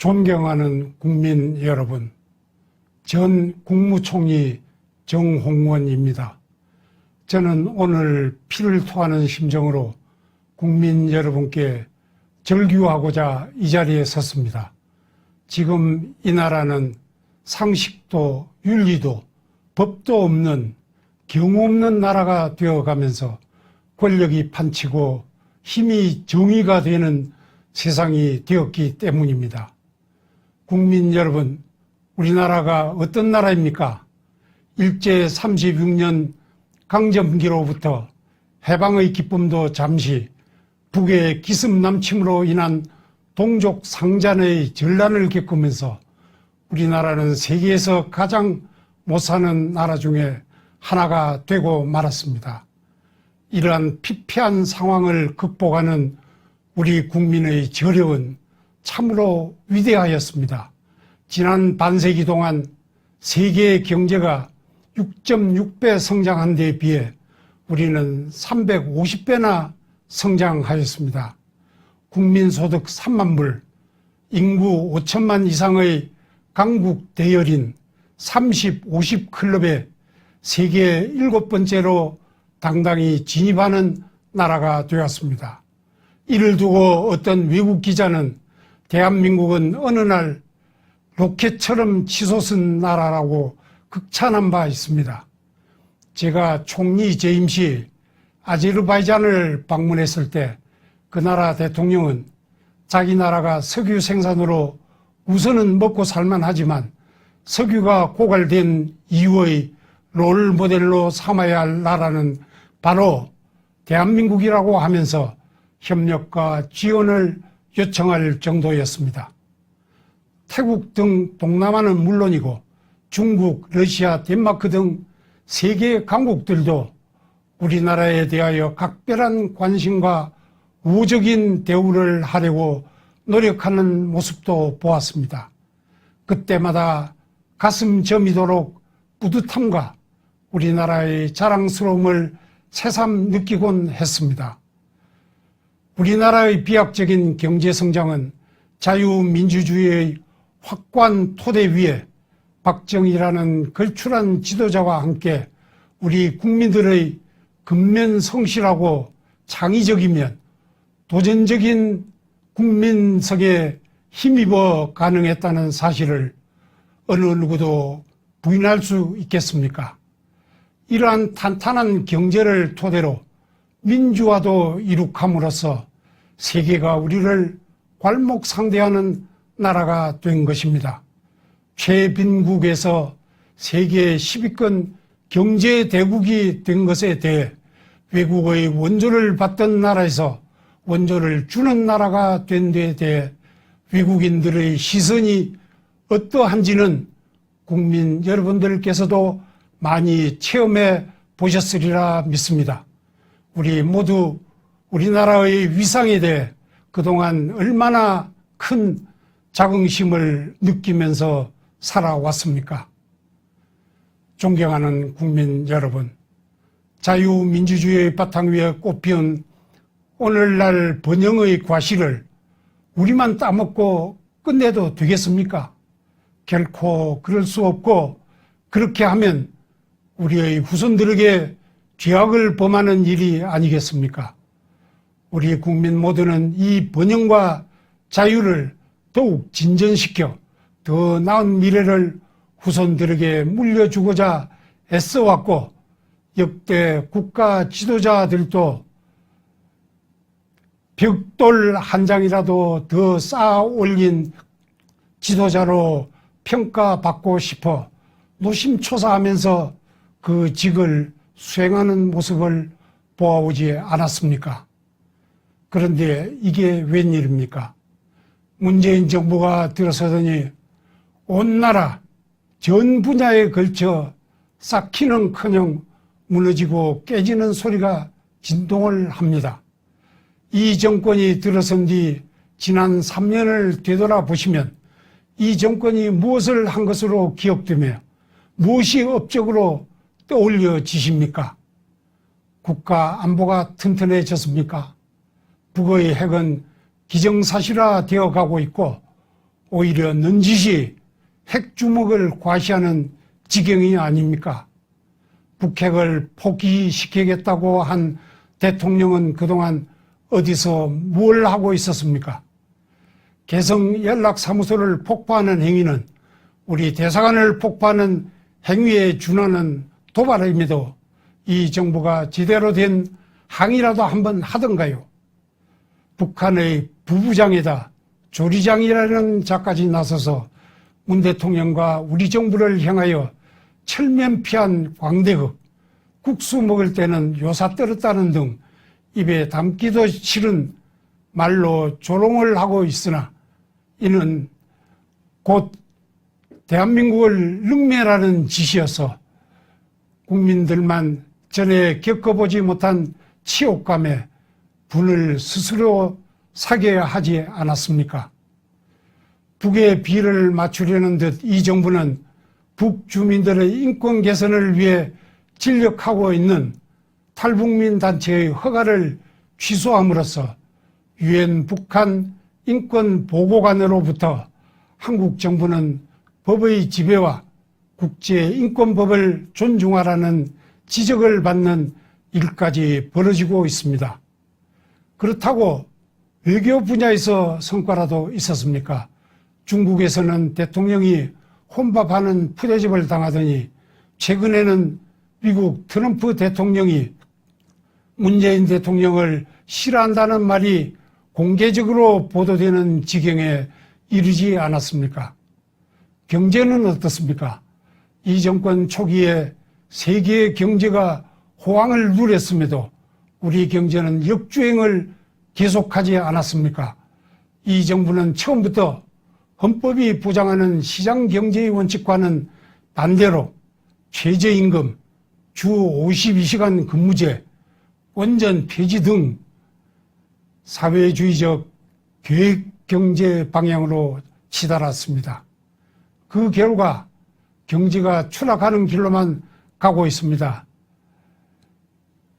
존경하는 국민 여러분, 전 국무총리 정홍원입니다. 저는 오늘 피를 토하는 심정으로 국민 여러분께 절규하고자 이 자리에 섰습니다. 지금 이 나라는 상식도 윤리도 법도 없는 경우 없는 나라가 되어가면서 권력이 판치고 힘이 정의가 되는 세상이 되었기 때문입니다. 국민 여러분, 우리나라가 어떤 나라입니까? 일제 36년 강점기로부터 해방의 기쁨도 잠시, 북의 기습 남침으로 인한 동족 상잔의 전란을 겪으면서 우리나라는 세계에서 가장 못 사는 나라 중에 하나가 되고 말았습니다. 이러한 피폐한 상황을 극복하는 우리 국민의 저력은 참으로 위대하였습니다. 지난 반세기 동안 세계의 경제가 6.6배 성장한 데에 비해 우리는 350배나 성장하였습니다. 국민소득 3만 불, 인구 5천만 이상의 강국 대열인 30, 50 클럽에 세계 7번째로 당당히 진입하는 나라가 되었습니다. 이를 두고 어떤 외국 기자는 대한민국은 어느 날 로켓처럼 치솟은 나라라고 극찬한 바 있습니다. 제가 총리 재임 시 아제르바이잔을 방문했을 때 그 나라 대통령은 자기 나라가 석유 생산으로 우선은 먹고 살만하지만 석유가 고갈된 이후의 롤 모델로 삼아야 할 나라는 바로 대한민국이라고 하면서 협력과 지원을 요청할 정도였습니다. 태국 등 동남아는 물론이고 중국, 러시아, 덴마크 등 세계 강국들도 우리나라에 대하여 각별한 관심과 우호적인 대우를 하려고 노력하는 모습도 보았습니다. 그때마다 가슴 저미도록 뿌듯함과 우리나라의 자랑스러움을 새삼 느끼곤 했습니다. 우리나라의 비약적인 경제성장은 자유민주주의의 확고한 토대 위에 박정희라는 걸출한 지도자와 함께 우리 국민들의 근면성실하고 창의적이면 도전적인 국민성에 힘입어 가능했다는 사실을 어느 누구도 부인할 수 있겠습니까? 이러한 탄탄한 경제를 토대로 민주화도 이룩함으로써 세계가 우리를 괄목상대하는 나라가 된 것입니다. 최빈국에서 세계 10위권 경제대국이 된 것에 대해 외국의 원조를 받던 나라에서 원조를 주는 나라가 된 데에 대해 외국인들의 시선이 어떠한지는 국민 여러분들께서도 많이 체험해 보셨으리라 믿습니다. 우리 모두 우리나라의 위상에 대해 그동안 얼마나 큰 자긍심을 느끼면서 살아왔습니까? 존경하는 국민 여러분, 자유민주주의의 바탕 위에 꽃피운 오늘날 번영의 과실을 우리만 따먹고 끝내도 되겠습니까? 결코 그럴 수 없고, 그렇게 하면 우리의 후손들에게 죄악을 범하는 일이 아니겠습니까? 우리 국민 모두는 이 번영과 자유를 더욱 진전시켜 더 나은 미래를 후손들에게 물려주고자 애써왔고, 역대 국가 지도자들도 벽돌 한 장이라도 더 쌓아 올린 지도자로 평가받고 싶어 노심초사하면서 그 직을 수행하는 모습을 보아오지 않았습니까? 그런데 이게 웬일입니까? 문재인 정부가 들어서더니 온 나라 전 분야에 걸쳐 쌓기는커녕 무너지고 깨지는 소리가 진동을 합니다. 이 정권이 들어선 뒤 지난 3년을 되돌아보시면 이 정권이 무엇을 한 것으로 기억되며 무엇이 업적으로 떠올려지십니까? 국가 안보가 튼튼해졌습니까? 북의 핵은 기정사실화 되어가고 있고 오히려 넌지시 핵주먹을 과시하는 지경이 아닙니까? 북핵을 포기시키겠다고 한 대통령은 그동안 어디서 뭘 하고 있었습니까? 개성연락사무소를 폭파하는 행위는 우리 대사관을 폭파하는 행위에 준하는 도발임에도 이 정부가 제대로 된 항의라도 한번 하던가요? 북한의 부부장에다 조리장이라는 자까지 나서서 문 대통령과 우리 정부를 향하여 철면피한 광대급, 국수 먹을 때는 요사 떨었다는 등 입에 담기도 싫은 말로 조롱을 하고 있으나 이는 곧 대한민국을 능멸하는 짓이어서 국민들만 전에 겪어보지 못한 치욕감에 분을 스스로 사겨야 하지 않았습니까? 북의 비를 맞추려는 듯 이 정부는 북주민들의 인권 개선을 위해 진력하고 있는 탈북민 단체의 허가를 취소함으로써 유엔 북한 인권보고관으로부터 한국 정부는 법의 지배와 국제인권법을 존중하라는 지적을 받는 일까지 벌어지고 있습니다. 그렇다고 외교 분야에서 성과라도 있었습니까? 중국에서는 대통령이 혼밥하는 푸대접을 당하더니 최근에는 미국 트럼프 대통령이 문재인 대통령을 싫어한다는 말이 공개적으로 보도되는 지경에 이르지 않았습니까? 경제는 어떻습니까? 이 정권 초기에 세계의 경제가 호황을 누렸음에도 우리 경제는 역주행을 계속하지 않았습니까? 이 정부는 처음부터 헌법이 보장하는 시장경제의 원칙과는 반대로 최저임금, 주 52시간 근무제, 원전 폐지 등 사회주의적 계획경제 방향으로 치달았습니다. 그 결과 경제가 추락하는 길로만 가고 있습니다.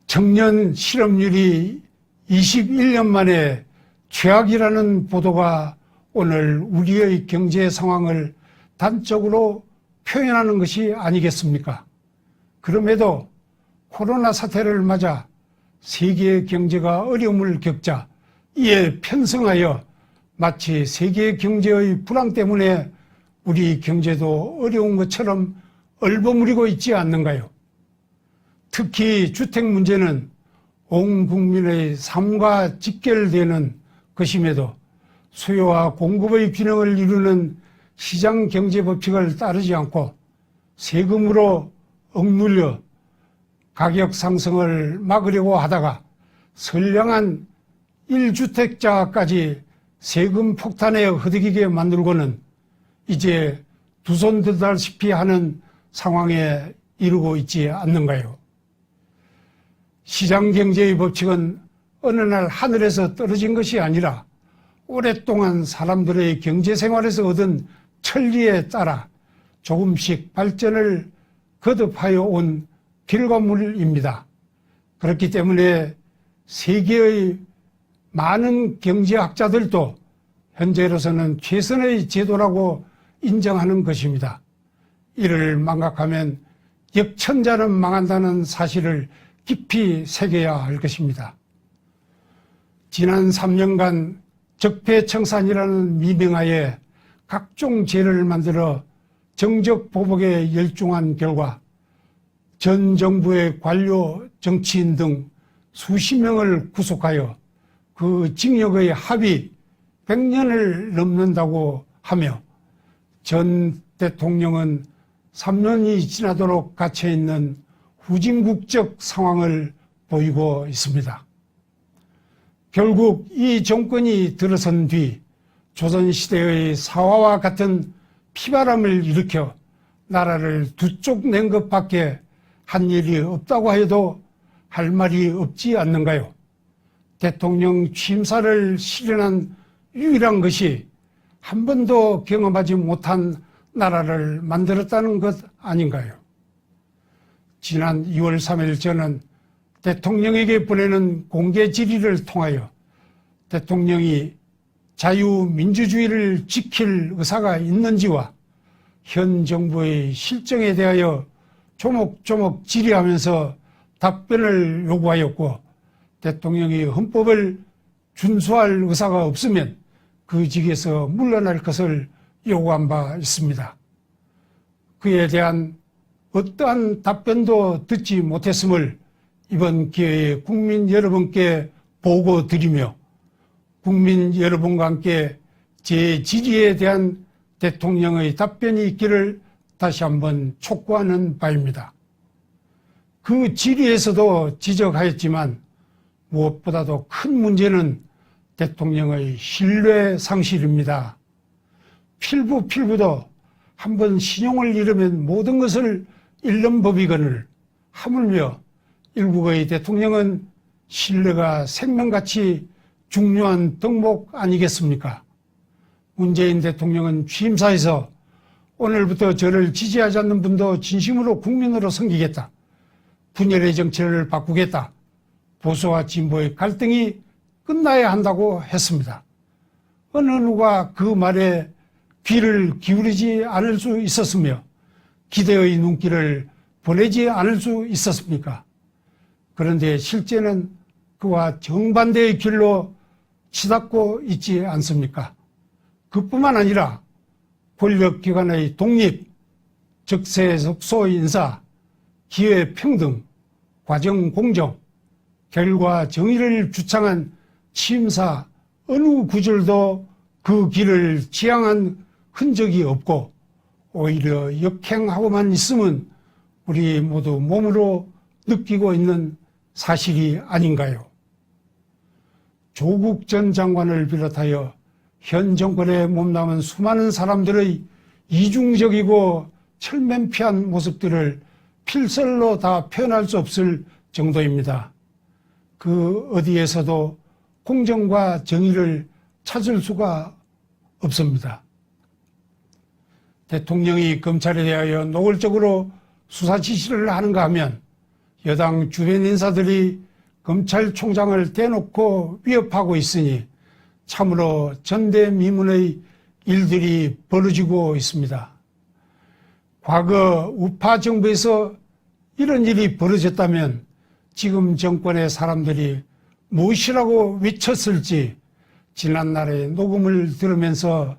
청년 실업률이 21년 만에 최악이라는 보도가 오늘 우리의 경제 상황을 단적으로 표현하는 것이 아니겠습니까? 그럼에도 코로나 사태를 맞아 세계 경제가 어려움을 겪자 이에 편성하여 마치 세계 경제의 불황 때문에 우리 경제도 어려운 것처럼 얼버무리고 있지 않는가요? 특히 주택 문제는 온 국민의 삶과 직결되는 것임에도 수요와 공급의 균형을 이루는 시장 경제 법칙을 따르지 않고 세금으로 억눌려 가격 상승을 막으려고 하다가 선량한 1주택자까지 세금 폭탄에 허덕이게 만들고는 이제 두 손 들다시피 하는 상황에 이르고 있지 않는가요? 시장경제의 법칙은 어느 날 하늘에서 떨어진 것이 아니라 오랫동안 사람들의 경제생활에서 얻은 천리에 따라 조금씩 발전을 거듭하여 온 결과물입니다. 그렇기 때문에 세계의 많은 경제학자들도 현재로서는 최선의 제도라고 인정하는 것입니다. 이를 망각하면 역천자는 망한다는 사실을 깊이 새겨야 할 것입니다. 지난 3년간 적폐청산이라는 미명하에 각종 죄를 만들어 정적보복에 열중한 결과 전 정부의 관료, 정치인 등 수십 명을 구속하여 그 징역의 합의 100년을 넘는다고 하며 전 대통령은 3년이 지나도록 갇혀있는 후진국적 상황을 보이고 있습니다. 결국 이 정권이 들어선 뒤 조선시대의 사화와 같은 피바람을 일으켜 나라를 두 쪽 낸 것밖에 한 일이 없다고 해도 할 말이 없지 않는가요? 대통령 취임사를 실현한 유일한 것이 한 번도 경험하지 못한 나라를 만들었다는 것 아닌가요? 지난 2월 3일 저는 대통령에게 보내는 공개 질의를 통하여 대통령이 자유민주주의를 지킬 의사가 있는지와 현 정부의 실정에 대하여 조목조목 질의하면서 답변을 요구하였고, 대통령이 헌법을 준수할 의사가 없으면 그 직에서 물러날 것을 요구한 바 있습니다. 그에 대한 어떠한 답변도 듣지 못했음을 이번 기회에 국민 여러분께 보고드리며, 국민 여러분과 함께 제 질의에 대한 대통령의 답변이 있기를 다시 한번 촉구하는 바입니다. 그 질의에서도 지적하였지만 무엇보다도 큰 문제는 대통령의 신뢰 상실입니다. 필부도 한번 신용을 잃으면 모든 것을 잃는 법이거늘, 하물며 일국의 대통령은 신뢰가 생명같이 중요한 덕목 아니겠습니까? 문재인 대통령은 취임사에서 오늘부터 저를 지지하지 않는 분도 진심으로 국민으로 섬기겠다, 분열의 정치를 바꾸겠다, 보수와 진보의 갈등이 끝나야 한다고 했습니다. 어느 누가 그 말에 귀를 기울이지 않을 수 있었으며 기대의 눈길을 보내지 않을 수 있었습니까? 그런데 실제는 그와 정반대의 길로 치닫고 있지 않습니까? 그뿐만 아니라 권력기관의 독립, 적세적소 인사, 기회평등, 과정공정, 결과 정의를 주창한 취임사 어느 구절도 그 길을 지향한 흔적이 없고 오히려 역행하고만 있으면 우리 모두 몸으로 느끼고 있는 사실이 아닌가요? 조국 전 장관을 비롯하여 현 정권에 몸담은 수많은 사람들의 이중적이고 철면피한 모습들을 필설로 다 표현할 수 없을 정도입니다. 그 어디에서도 공정과 정의를 찾을 수가 없습니다. 대통령이 검찰에 대하여 노골적으로 수사 지시를 하는가 하면 여당 주변 인사들이 검찰총장을 대놓고 위협하고 있으니 참으로 전대미문의 일들이 벌어지고 있습니다. 과거 우파 정부에서 이런 일이 벌어졌다면 지금 정권의 사람들이 무엇이라고 외쳤을지 지난날의 녹음을 들으면서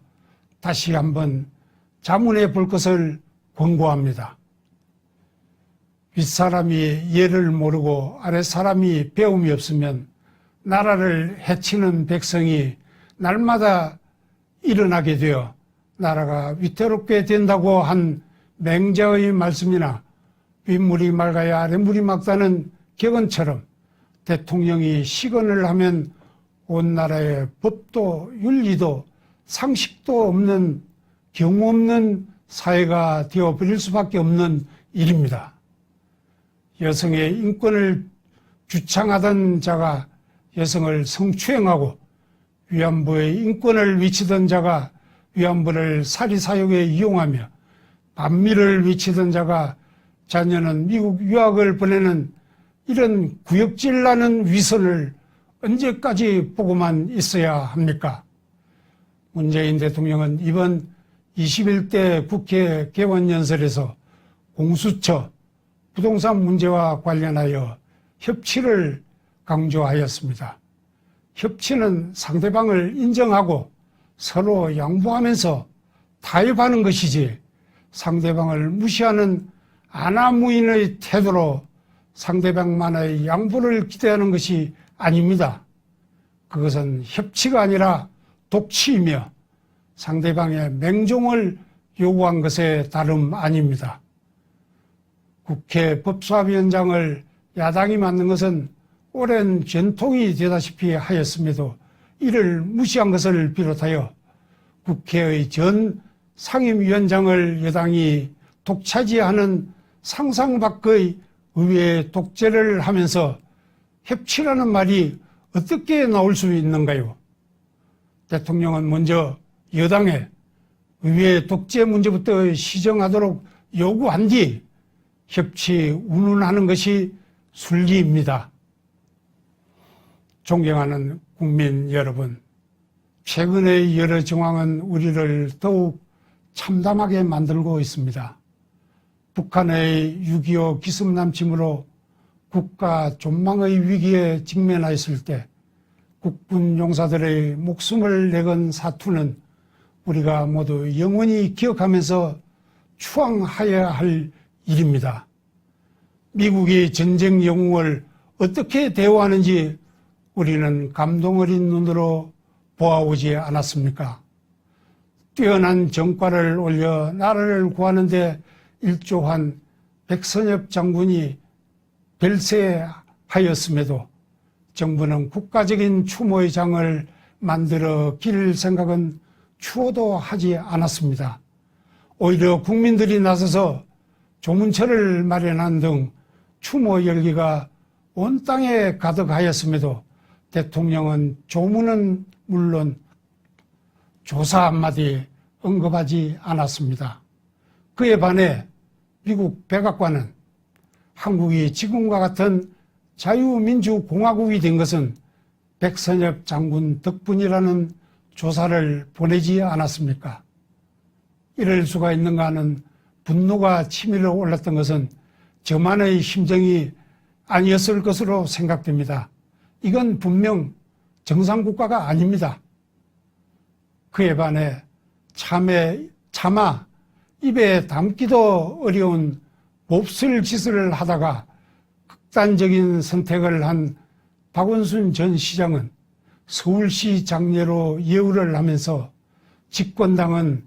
다시 한번 자문해 볼 것을 권고합니다. 윗사람이 예를 모르고 아랫사람이 배움이 없으면 나라를 해치는 백성이 날마다 일어나게 되어 나라가 위태롭게 된다고 한 맹자의 말씀이나 윗물이 맑아야 아랫물이 맑다는 격언처럼 대통령이 시건을 하면 온 나라의 법도 윤리도 상식도 없는 경우 없는 사회가 되어버릴 수밖에 없는 일입니다. 여성의 인권을 주창하던 자가 여성을 성추행하고 위안부의 인권을 외치던 자가 위안부를 사리사욕에 이용하며 반미를 외치던 자가 자녀는 미국 유학을 보내는 이런 구역질나는 위선을 언제까지 보고만 있어야 합니까? 문재인 대통령은 이번 21대 국회 개원연설에서 공수처, 부동산 문제와 관련하여 협치를 강조하였습니다. 협치는 상대방을 인정하고 서로 양보하면서 타협하는 것이지 상대방을 무시하는 안하무인의 태도로 상대방만의 양보를 기대하는 것이 아닙니다. 그것은 협치가 아니라 독치이며 상대방의 맹종을 요구한 것에 다름 아닙니다. 국회 법사위원장을 야당이 맡는 것은 오랜 전통이 되다시피 하였음에도 이를 무시한 것을 비롯하여 국회의 전 상임위원장을 여당이 독차지하는 상상 밖의 의회 독재를 하면서 협치라는 말이 어떻게 나올 수 있는가요? 대통령은 먼저 여당에 의회 독재 문제부터 시정하도록 요구한 뒤 협치 운운하는 것이 순리입니다. 존경하는 국민 여러분, 최근의 여러 정황은 우리를 더욱 참담하게 만들고 있습니다. 북한의 6.25 기습남침으로 국가 존망의 위기에 직면하였을 때 국군 용사들의 목숨을 내건 사투는 우리가 모두 영원히 기억하면서 추앙하여야 할 일입니다. 미국이 전쟁 영웅을 어떻게 대우하는지 우리는 감동 어린 눈으로 보아오지 않았습니까? 뛰어난 정과를 올려 나라를 구하는 데 일조한 백선엽 장군이 별세하였음에도 정부는 국가적인 추모의 장을 만들어 기릴 생각은 추호도 하지 않았습니다. 오히려 국민들이 나서서 조문처를 마련한 등 추모 열기가 온 땅에 가득하였음에도 대통령은 조문은 물론 조사 한마디 언급하지 않았습니다. 그에 반해 미국 백악관은 한국이 지금과 같은 자유민주공화국이 된 것은 백선엽 장군 덕분이라는 조사를 보내지 않았습니까? 이럴 수가 있는가 하는 분노가 치밀어 올랐던 것은 저만의 심정이 아니었을 것으로 생각됩니다. 이건 분명 정상국가가 아닙니다. 그에 반해 차마 입에 담기도 어려운 몹쓸 짓을 하다가 극단적인 선택을 한 박원순 전 시장은 서울시 장례로 예우를 하면서 집권당은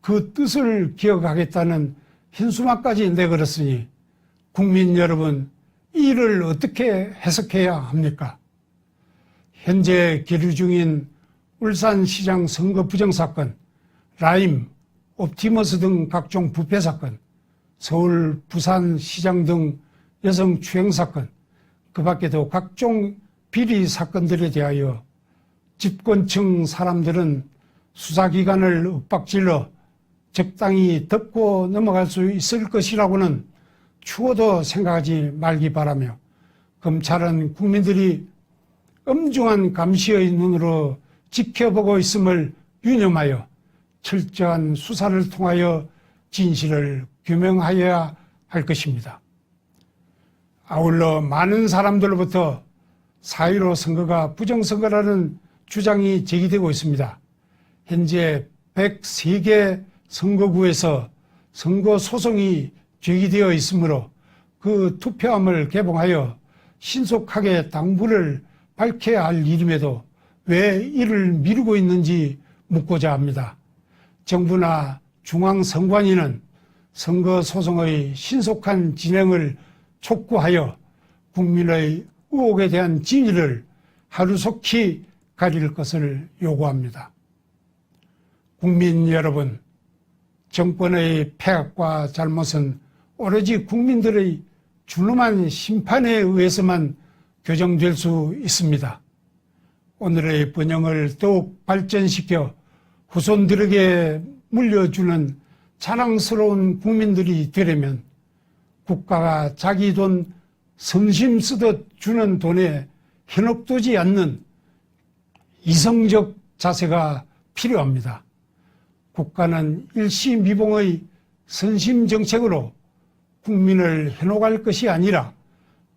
그 뜻을 기억하겠다는 흰수막까지 내걸었으니 국민 여러분, 이 일을 어떻게 해석해야 합니까? 현재 계류 중인 울산시장 선거 부정사건, 라임, 옵티머스 등 각종 부패 사건, 서울, 부산시장 등 여성 추행 사건, 그 밖에도 각종 비리 사건들에 대하여 집권층 사람들은 수사기관을 윽박질러 적당히 덮고 넘어갈 수 있을 것이라고는 추호도 생각하지 말기 바라며, 검찰은 국민들이 엄중한 감시의 눈으로 지켜보고 있음을 유념하여 철저한 수사를 통하여 진실을 규명하여야 할 것입니다. 아울러 많은 사람들로부터 4.15 선거가 부정선거라는 주장이 제기되고 있습니다. 현재 103개 선거구에서 선거 소송이 제기되어 있으므로 그 투표함을 개봉하여 신속하게 당부를 밝혀야 할 일임에도 왜 이를 미루고 있는지 묻고자 합니다. 정부나 중앙선관위는 선거 소송의 신속한 진행을 촉구하여 국민의 의혹에 대한 진위를 하루속히 가릴 것을 요구합니다. 국민 여러분, 정권의 폐악과 잘못은 오로지 국민들의 준엄한 심판에 의해서만 교정될 수 있습니다. 오늘의 번영을 더욱 발전시켜 후손들에게 물려주는 자랑스러운 국민들이 되려면 국가가 자기 돈 성심 쓰듯 주는 돈에 현혹되지 않는 이성적 자세가 필요합니다. 국가는 일시미봉의 선심정책으로 국민을 현혹할 것이 아니라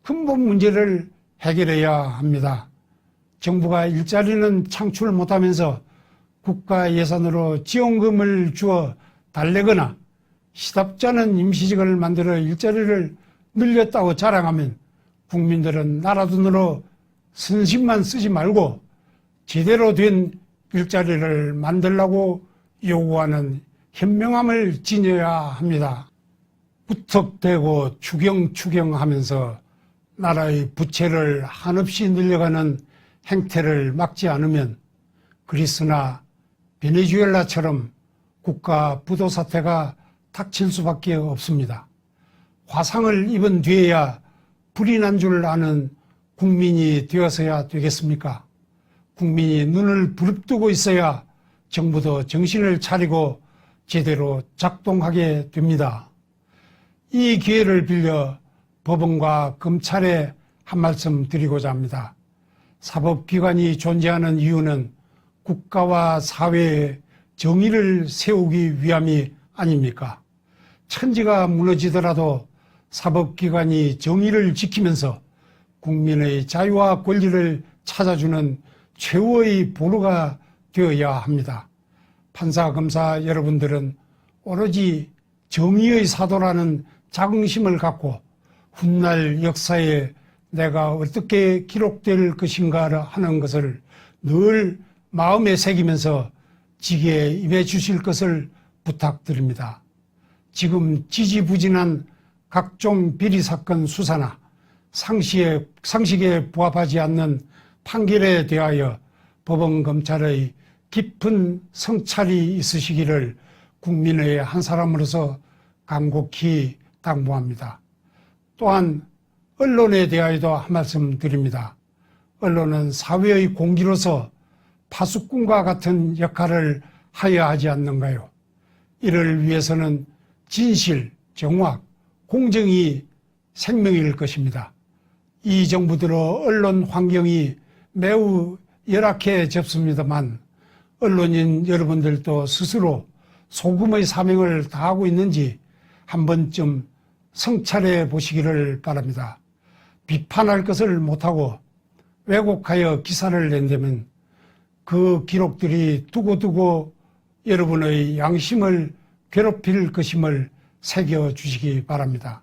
근본 문제를 해결해야 합니다. 정부가 일자리는 창출 못하면서 국가 예산으로 지원금을 주어 달래거나 시답잖은 임시직을 만들어 일자리를 늘렸다고 자랑하면 국민들은 나라 돈으로 선심만 쓰지 말고 제대로 된 일자리를 만들라고 요구하는 현명함을 지녀야 합니다. 무턱대고 추경하면서 나라의 부채를 한없이 늘려가는 행태를 막지 않으면 그리스나 베네수엘라처럼 국가 부도 사태가 닥칠 수밖에 없습니다. 화상을 입은 뒤에야 불이 난 줄 아는 국민이 되어서야 되겠습니까? 국민이 눈을 부릅뜨고 있어야 정부도 정신을 차리고 제대로 작동하게 됩니다. 이 기회를 빌려 법원과 검찰에 한 말씀 드리고자 합니다. 사법기관이 존재하는 이유는 국가와 사회의 정의를 세우기 위함이 아닙니까? 천지가 무너지더라도 사법기관이 정의를 지키면서 국민의 자유와 권리를 찾아주는 최후의 보루가 되어야 합니다. 판사, 검사 여러분들은 오로지 정의의 사도라는 자긍심을 갖고 훗날 역사에 내가 어떻게 기록될 것인가 하는 것을 늘 마음에 새기면서 직에 임해 주실 것을 부탁드립니다. 지금 지지부진한 각종 비리 사건 수사나 상식에 부합하지 않는 판결에 대하여 법원 검찰의 깊은 성찰이 있으시기를 국민의 한 사람으로서 간곡히 당부합니다. 또한 언론에 대하여도 한 말씀 드립니다. 언론은 사회의 공기로서 파수꾼과 같은 역할을 하여야 하지 않는가요? 이를 위해서는 진실, 정확, 공정이 생명일 것입니다. 이 정부 들어 언론 환경이 매우 열악해졌습니다만 언론인 여러분들도 스스로 소금의 사명을 다하고 있는지 한 번쯤 성찰해 보시기를 바랍니다. 비판할 것을 못하고 왜곡하여 기사를 낸다면 그 기록들이 두고두고 여러분의 양심을 괴롭힐 것임을 새겨주시기 바랍니다.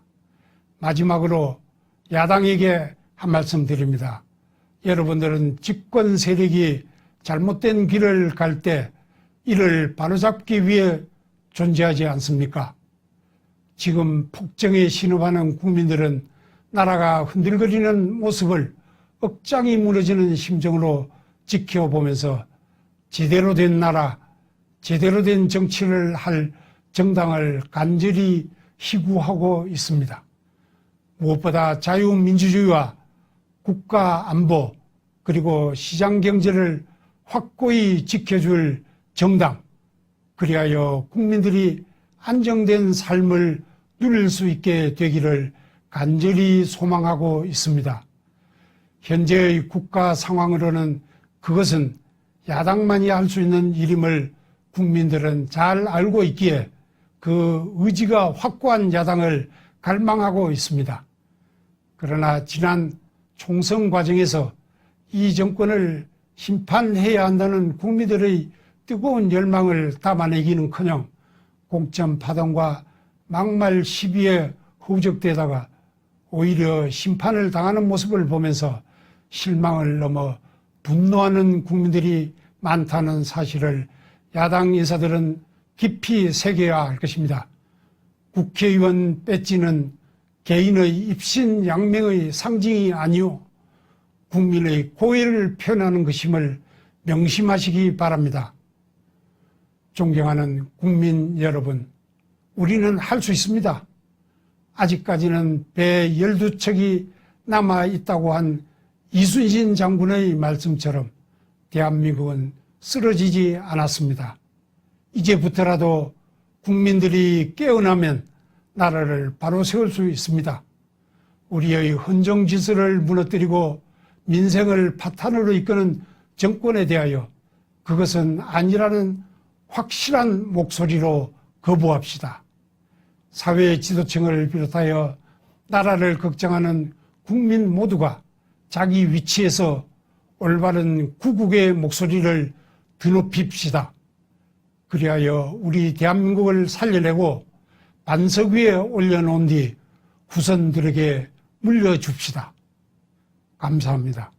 마지막으로 야당에게 한 말씀 드립니다. 여러분들은 집권 세력이 잘못된 길을 갈 때 이를 바로잡기 위해 존재하지 않습니까? 지금 폭정에 신음하는 국민들은 나라가 흔들거리는 모습을 억장이 무너지는 심정으로 지켜보면서 제대로 된 나라, 제대로 된 정치를 할 정당을 간절히 희구하고 있습니다. 무엇보다 자유민주주의와 국가 안보 그리고 시장 경제를 확고히 지켜줄 정당, 그리하여 국민들이 안정된 삶을 누릴 수 있게 되기를 간절히 소망하고 있습니다. 현재의 국가 상황으로는 그것은 야당만이 할 수 있는 일임을 국민들은 잘 알고 있기에 그 의지가 확고한 야당을 갈망하고 있습니다. 그러나 지난 총선 과정에서 이 정권을 심판해야 한다는 국민들의 뜨거운 열망을 담아내기는커녕 공천 파동과 막말 시비에 후적되다가 오히려 심판을 당하는 모습을 보면서 실망을 넘어 분노하는 국민들이 많다는 사실을 야당 인사들은 깊이 새겨야 할 것입니다. 국회의원 배지는 개인의 입신양명의 상징이 아니오 국민의 고의를 표현하는 것임을 명심하시기 바랍니다. 존경하는 국민 여러분, 우리는 할 수 있습니다. 아직까지는 배 12척이 남아있다고 한 이순신 장군의 말씀처럼 대한민국은 쓰러지지 않았습니다. 이제부터라도 국민들이 깨어나면 나라를 바로 세울 수 있습니다. 우리의 헌정질서를 무너뜨리고 민생을 파탄으로 이끄는 정권에 대하여 그것은 아니라는 확실한 목소리로 거부합시다. 사회 지도층을 비롯하여 나라를 걱정하는 국민 모두가 자기 위치에서 올바른 구국의 목소리를 드높입시다. 그리하여 우리 대한민국을 살려내고 반석 위에 올려놓은 뒤 후손들에게 물려줍시다. 감사합니다.